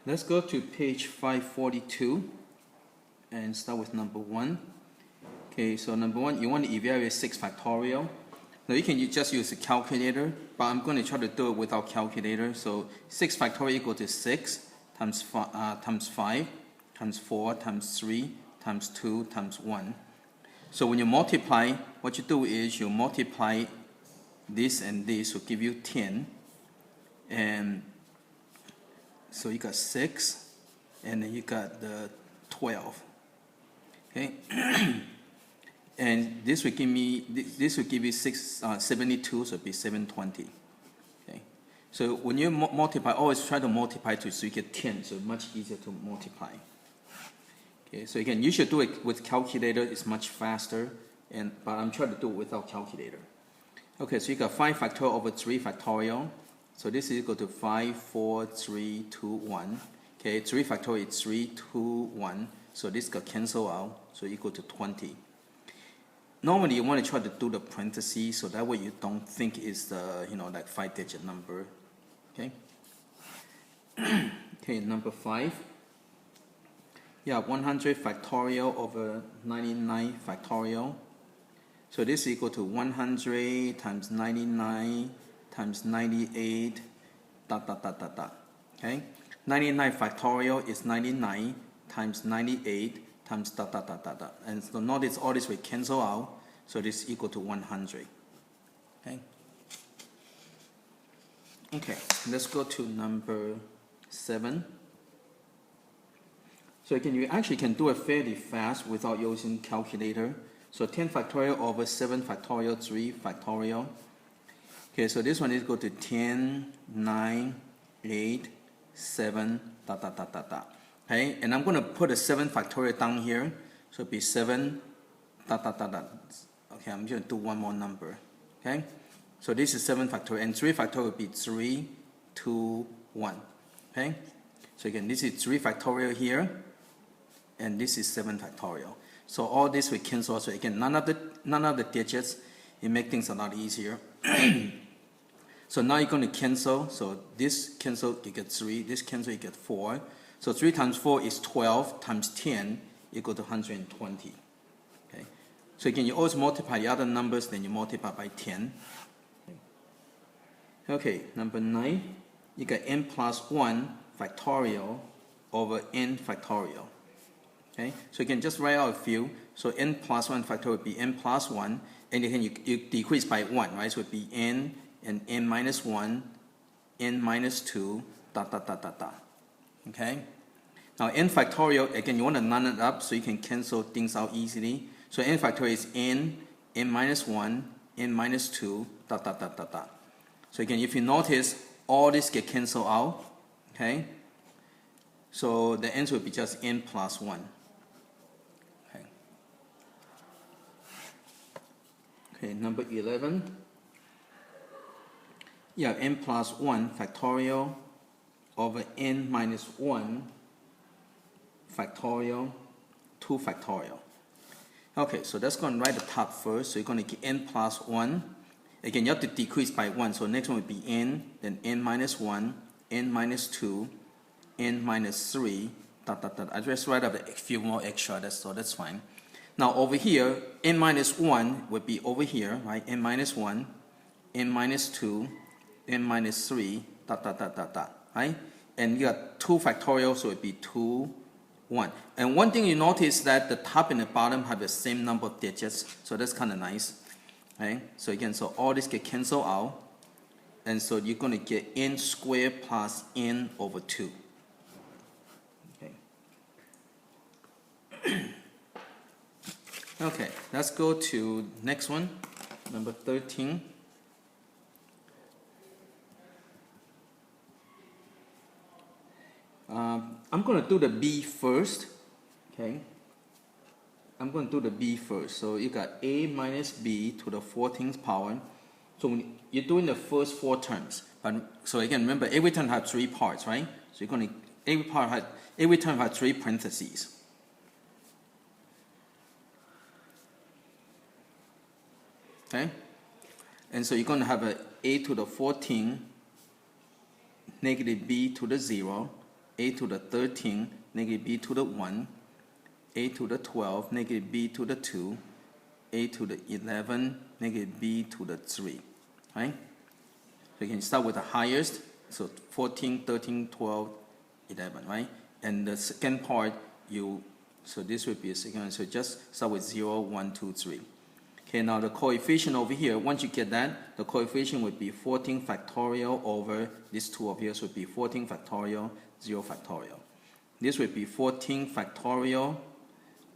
Let's go to page 542 and start with number 1. Okay, so number 1, you want to evaluate 6 factorial. Now you can just use a calculator, but I'm going to try to do it without calculator. So 6 factorial equal to 6 times 5 times 4 times 3 times 2 times 1. So when you multiply, what you do is you multiply this and this will give you 10. And so you got 6, and then you got the 12. Okay, and this will give you 72, so it'll be 720. Okay, so when you multiply, always try to multiply so you get 10, so much easier to multiply. Okay, so again, you should do it with calculator; it's much faster. But I'm trying to do it without calculator. Okay, so you got 5 factorial over 3 factorial. So this is equal to 5, 4, 3, 2, 1. Okay, 3 factorial is 3, 2, 1. So this got cancel out, so equal to 20. Normally you want to try to do the parentheses, so that way you don't think it's the, like 5-digit number. Okay. Okay, number 5. Yeah, 100 factorial over 99 factorial. So this is equal to 100 times 99 times 98, dot, dot, dot, dot, dot. Okay? 99 factorial is 99 times 98 times dot, dot, dot, dot, dot. And so notice all this will cancel out, so this is equal to 100. Okay? Okay, let's go to number 7. So again, you actually can do it fairly fast without using calculator. So 10 factorial over 7 factorial, 3 factorial. Okay, so this one is equal to 10, 9, 8, 7, dot, dot, dot, dot, dot. Okay, and I'm going to put a 7 factorial down here. So it'll be 7, dot, dot, dot, dot. Okay, I'm going to do one more number. Okay, so this is 7 factorial, and 3 factorial will be 3, 2, 1. Okay, so again, this is 3 factorial here, and this is 7 factorial. So all this will cancel. So again, none of the digits. It makes things a lot easier. So now you're going to cancel. So this cancel, you get 3. This cancel, you get 4. So 3 times 4 is 12 times 10 equal to 120. Okay. So again, you always multiply the other numbers, then you multiply by 10. Okay, number 9. You got n plus 1 factorial over n factorial. Okay, so you can just write out a few. So n plus 1 factorial would be n plus 1, and then you decrease by 1, right? So it would be n and n minus 1, n minus 2, dot, dot, dot, dot, dot. Okay? Now n factorial, again, you want to none it up so you can cancel things out easily. So n factorial is n minus 1, n minus 2, dot, dot, dot, dot, dot. So again, if you notice, all this get canceled out. Okay? So the answer will be just n plus 1. Okay, number 11. You have n plus 1 factorial over n minus 1 factorial, 2 factorial. Okay, so that's going to write the top first. So you're going to get n plus 1. Again, you have to decrease by 1. So next one would be n, then n minus 1, n minus 2, n minus 3, dot, dot, dot. I just write up a few more extra, so that's fine. Now over here, n minus 1 would be over here, right? N minus 1, n minus 2, n minus 3, dot, dot, dot, dot, dot, right? And you got 2 factorial, so it would be 2, 1. And one thing you notice that the top and the bottom have the same number of digits, so that's kind of nice, right? So again, so all this get canceled out, and so you're going to get n squared plus n over 2. Okay, let's go to next one, number 13. I'm going to do the b first. Okay, I'm going to do the b first. So you got a minus b to the 14th power. So when you're doing the first 4 terms. So again, remember every term has 3 parts, right? So you're going to every term has 3 parentheses. Okay, and so you're going to have a to the 14 negative b to the 0, a to the 13, negative b to the 1, a to the 12, negative b to the 2, a to the 11, negative b to the 3, right? So you can start with the highest, so 14, 13, 12, 11, right? And the second part, so this would be a second, so just start with 0, 1, 2, 3. Okay, now the coefficient over here, once you get that, the coefficient would be 14 factorial over this 2 over here, so it would be 14 factorial, 0 factorial. This would be 14 factorial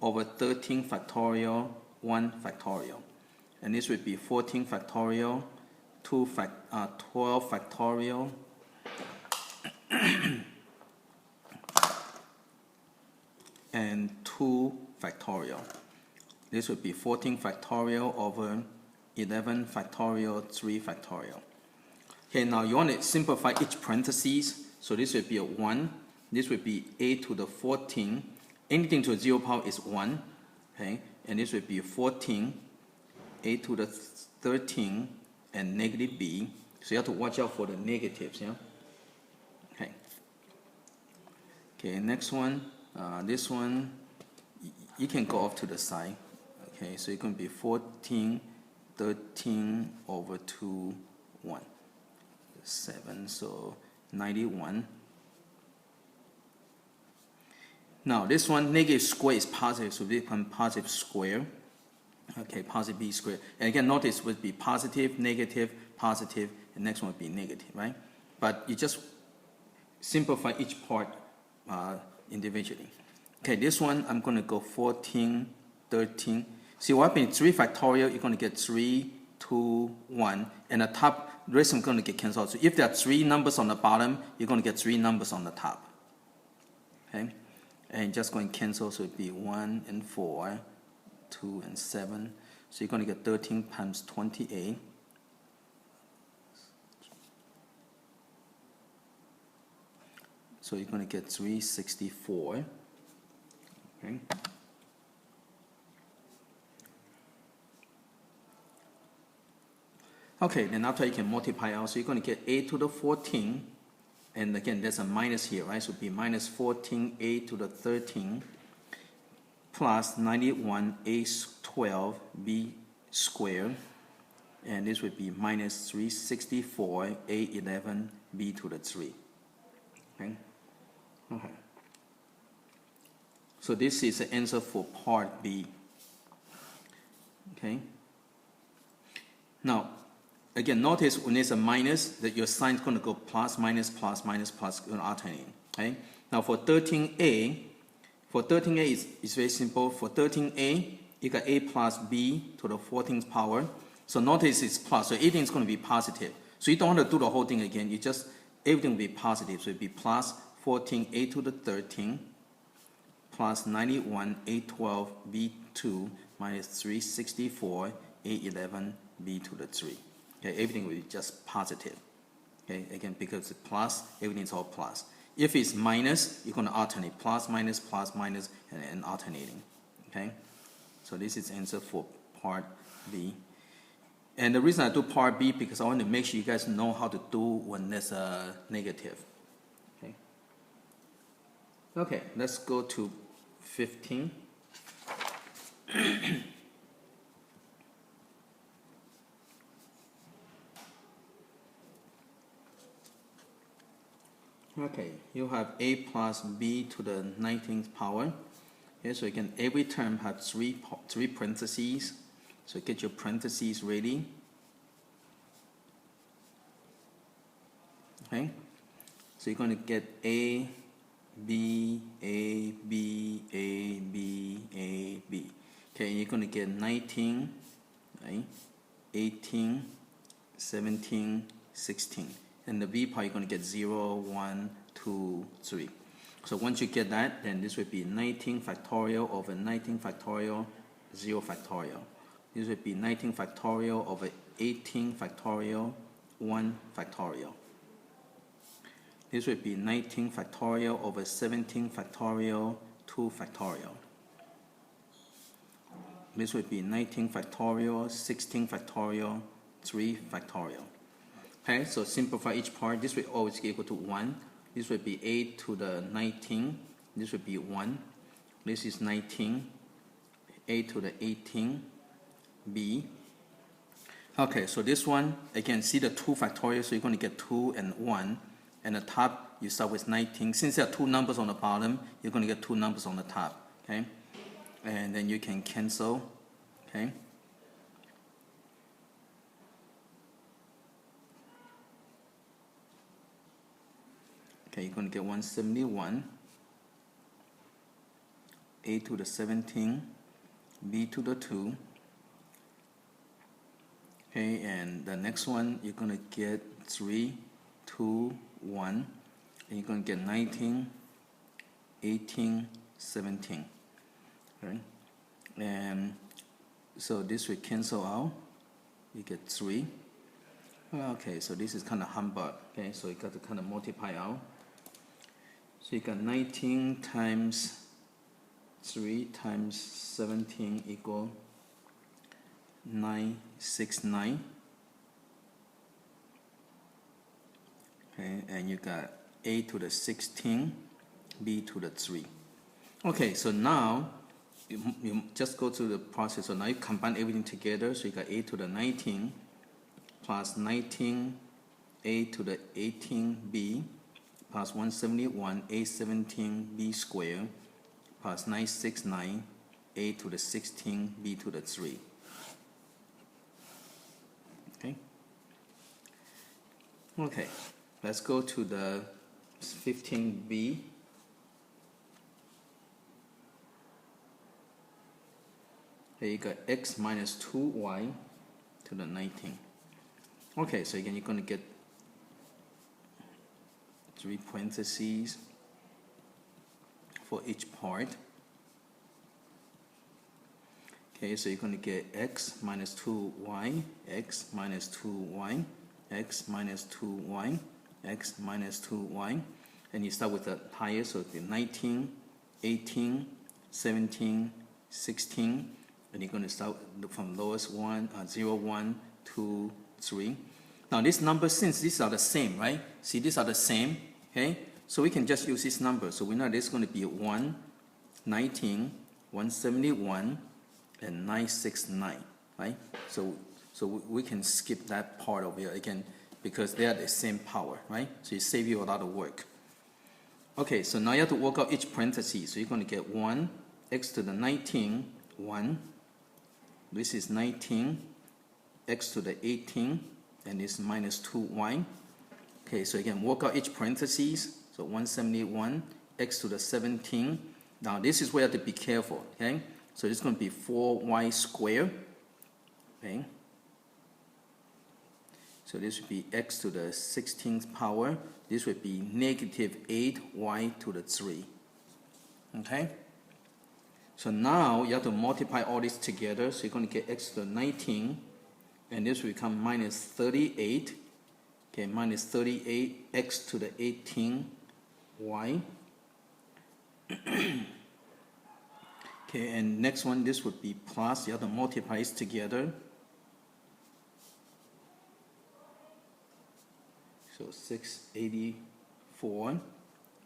over 13 factorial, 1 factorial. And this would be 14 factorial, 12 factorial, and 2 factorial. This would be 14 factorial over 11 factorial, 3 factorial. Okay, now you want to simplify each parentheses. So this would be a 1. This would be a to the 14. Anything to the 0 power is 1. Okay, and this would be 14, a to the 13, and negative b. So you have to watch out for the negatives. Yeah. Okay. Okay, next one. This one, you can go off to the side. Okay, so it can be 14, 13 over 2, 1. 7, so 91. Now this one, negative square is positive, so we become positive square. Okay, positive b squared. And again, notice it would be positive, negative, positive, and next one would be negative, right? But you just simplify each part individually. Okay, this one, I'm going to go 14, 13. See what happens, 3 factorial, you're going to get 3, 2, 1. And the top, the rest is going to get canceled. So if there are 3 numbers on the bottom, you're going to get 3 numbers on the top. Okay? And just going to cancel, so it would be 1 and 4, 2 and 7. So you're going to get 13 times 28. So you're going to get 364. Okay. Okay, then after you can multiply out, so you're going to get a to the 14, and again there's a minus here, right? So it would be minus 14 a to the 13 plus 91 a 12 b squared, and this would be minus 364 a 11 b to the 3. Okay. Okay. So this is the answer for part B. Okay. Now, again, notice when there's a minus, that your sign is going to go plus, minus, plus, minus, plus, going to alternate. Okay. Now for 13a, it's very simple. For 13a, you got a plus b to the 14th power. So notice it's plus, so everything is going to be positive. So you don't want to do the whole thing again. You just, everything will be positive. So it'll be plus 14a to the 13 plus 91 a12 b2 minus 364 a11 b to the 3. Okay, everything will be just positive. Okay, again, because it's plus, everything is all plus. If it's minus, you're going to alternate plus, minus, and alternating. Okay, so this is answer for part B. And the reason I do part B, because I want to make sure you guys know how to do when there's a negative. Okay, okay, let's go to 15. Okay, you have a plus b to the 19th power. Okay, so you can every term have three parentheses. So get your parentheses ready. Okay, so you're going to get a, b, a, b, a, b, a, b. Okay, you're going to get 19, right? 18, 17, 16. And the b part, you're going to get 0, 1, 2, 3. So once you get that, then this would be 19 factorial over 19 factorial, 0 factorial. This would be 19 factorial over 18 factorial, 1 factorial. This would be 19 factorial over 17 factorial, 2 factorial. This would be 19 factorial, 16 factorial, 3 factorial. Okay, so simplify each part. This will always be equal to 1. this would be a to the 19, this would be 1, this is 19, a to the 18, b. Okay, so this one, again, see the 2 factorial, so you're going to get 2 and 1, and the top, you start with 19. Since there are 2 numbers on the bottom, you're going to get 2 numbers on the top, okay? And then you can cancel, okay? Okay, you're going to get 171, a to the 17, b to the 2. Okay, and the next one, you're going to get 3, 2, 1, and you're going to get 19, 18, 17. Okay, and so this will cancel out. You get 3. Okay, so this is kind of humbug. Okay, so you got to kind of multiply out. So you got 19 times 3 times 17 equal 969. Okay, and you got a to the 16, b to the 3. Okay, so now you just go through the process. So now you combine everything together. So you got a to the 19 plus 19 a to the 18b plus 171 a 17 b squared plus 969 a to the 16 b to the 3. Okay, let's go to the 15b. Here you got x minus 2y to the 19. Okay, so again, you're going to get 3 parentheses for each part. Okay, so you're going to get x minus 2y, x minus 2y, x minus 2y, x minus 2y, and you start with the highest, so the 19, 18, 17, 16, and you're going to start from lowest one, 0, 1, 2, 3. Now this number, since these are the same, right? See, these are the same, okay? So we can just use this number. So we know this is going to be 1, 19, 171, and 969, right? So we can skip that part over here again because they are the same power, right? So it saves you a lot of work. Okay, so now you have to work out each parenthesis. So you're going to get 1, x to the 19, 1. This is 19, x to the 18, and this minus 2y. Okay, so again, work out each parenthesis. So 171, x to the 17. Now this is where you have to be careful, okay? So it's going to be 4y squared, okay? So this would be x to the 16th power. This would be negative 8y to the 3, okay? So now you have to multiply all this together. So you're going to get x to the 19, and this will become minus 38. Okay, minus 38 x to the 18 y. Okay, and next one, this would be plus. You have to multiply it together. So 684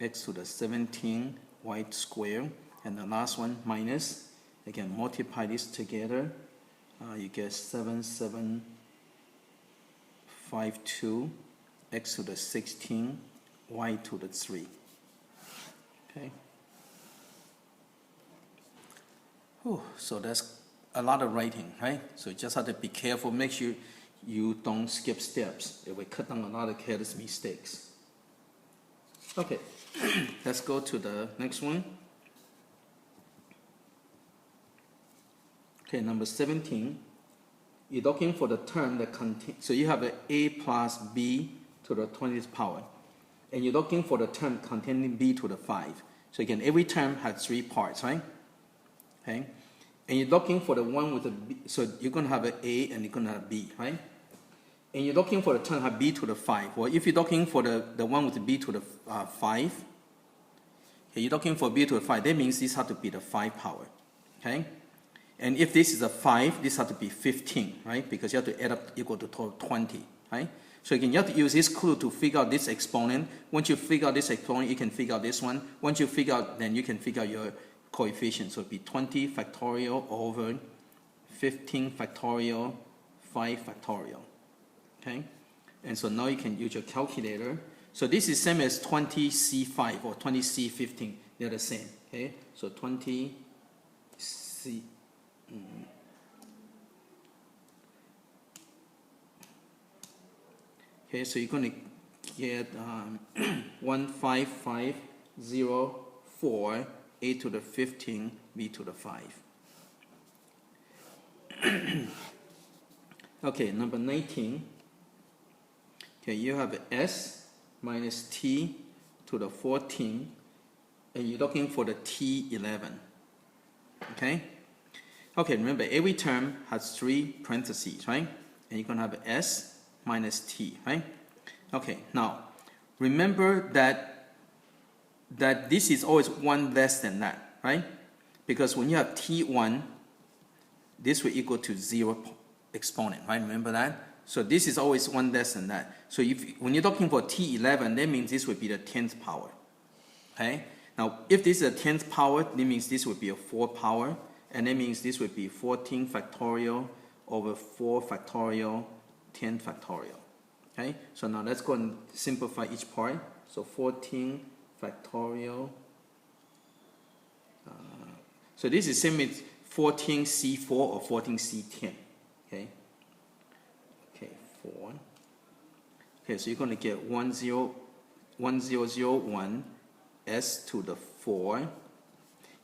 x to the 17 y squared. And the last one, minus. Again, multiply this together. You get 7752 x to the 16 y to the 3. Okay. Whew, so that's a lot of writing, right? So you just have to be careful. Make sure you don't skip steps. It will cut down a lot of careless mistakes. Okay, let's go to the next one. Okay, number 17. You're looking for the term that contains, so you have an a plus b to the 20th power. And you're looking for the term containing b to the 5. So again, every term has 3 parts, right? Okay? And you're looking for the one with the b, so you're going to have an a and you're going to have b, right? And you're looking for the term have b to the 5. Well, if you're looking for the one with the b to the 5, okay, you're looking for b to the 5, that means this has to be the 5 power, okay? And if this is a 5, this has to be 15, right? Because you have to add up equal to total 20, right? So again, you have to use this clue to figure out this exponent. Once you figure out this exponent, you can figure out this one. Once you figure out, then you can figure out your coefficient. So it'll be 20 factorial over 15 factorial, 5 factorial. Okay? And so now you can use your calculator. So this is same as 20C5 or 20C15. They're the same. Okay? So 20C. Okay, so you're going to get 15504 a to the 15 b to the 5. Okay, number 19. Okay, you have s minus t to the 14, and you're looking for the t11. Okay? Okay, remember every term has 3 parentheses, right? And you're going to have s minus t, right? Okay, now remember that this is always 1 less than that, right? Because when you have t1, this will equal to 0 exponent, right? Remember that? So this is always 1 less than that. So when you're looking for t11, that means this would be the 10th power. Okay? Now, if this is a 10th power, that means this would be a 4 power, and that means this would be 14 factorial over 4 factorial, 10 factorial. Okay? So now let's go and simplify each part. So 14 factorial. So this is same as 14C4 or 14C10. Okay? Okay, 4. Okay, so you're going to get 1001 s to the 4.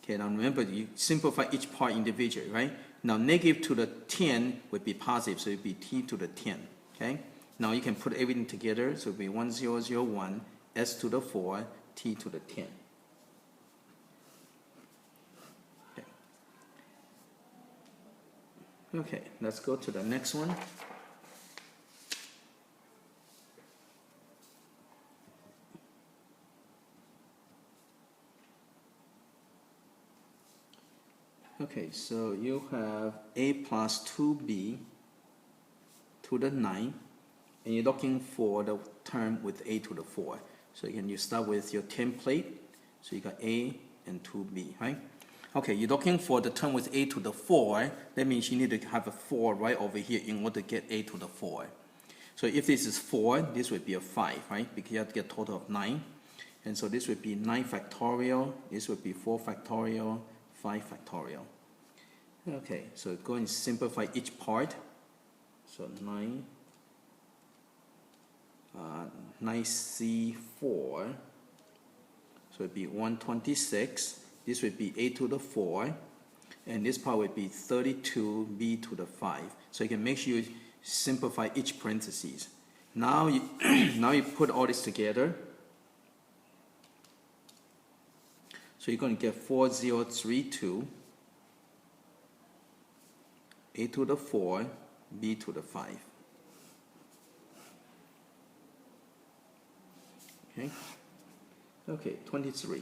Okay, now remember you simplify each part individually, right? Now negative to the 10 would be positive, so it would be t to the 10. Okay? Now you can put everything together, so it would be 1001 s to the 4 t to the 10. Okay, let's go to the next one. Okay, so you have a plus 2b to the 9, and you're looking for the term with a to the 4. So again, you start with your template. So you got a and 2b, right? Okay, you're looking for the term with a to the 4. That means you need to have a 4 right over here in order to get a to the 4. So if this is 4, this would be a 5, right? Because you have to get a total of 9. And so this would be 9 factorial. This would be 4 factorial, 5 factorial. Okay, so go and simplify each part. So 9C4. So it would be 126. This would be a to the 4, and this part would be 32b to the 5. So you can make sure you simplify each parentheses. Now you, now you put all this together. So you're going to get 4032, a to the 4, b to the 5. Okay, okay, 23.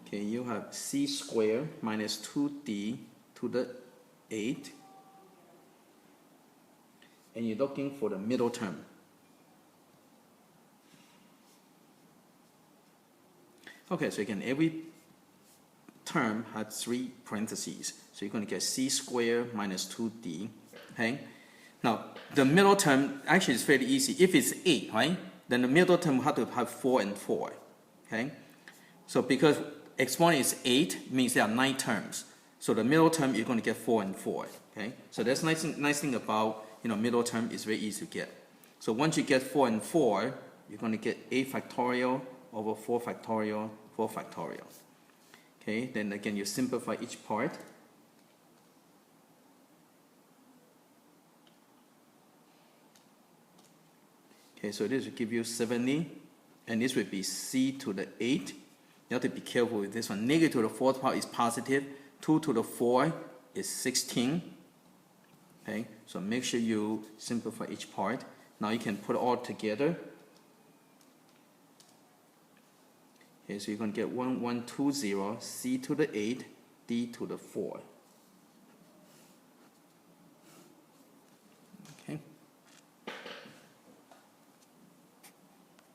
Okay, you have c squared minus 2d to the 8, and you're looking for the middle term. Okay, so again, every term has 3 parentheses. So you're going to get c squared minus 2d. Okay, now the middle term actually is fairly easy. If it's 8, right, then the middle term has to have 4 and 4. Okay, so because exponent is 8, means there are 9 terms. So the middle term, you're going to get 4 and 4. Okay? So that's nice thing about, middle term is very easy to get. So once you get 4 and 4, you're going to get 8 factorial over 4 factorial, 4 factorial. Okay? Then again, you simplify each part. Okay, so this will give you 70, and this would be c to the 8. You have to be careful with this one. Negative to the 4th power is positive. 2 to the 4 is 16. Okay, so make sure you simplify each part. Now you can put it all together. Okay, so you're going to get 1120 c to the 8 d to the 4.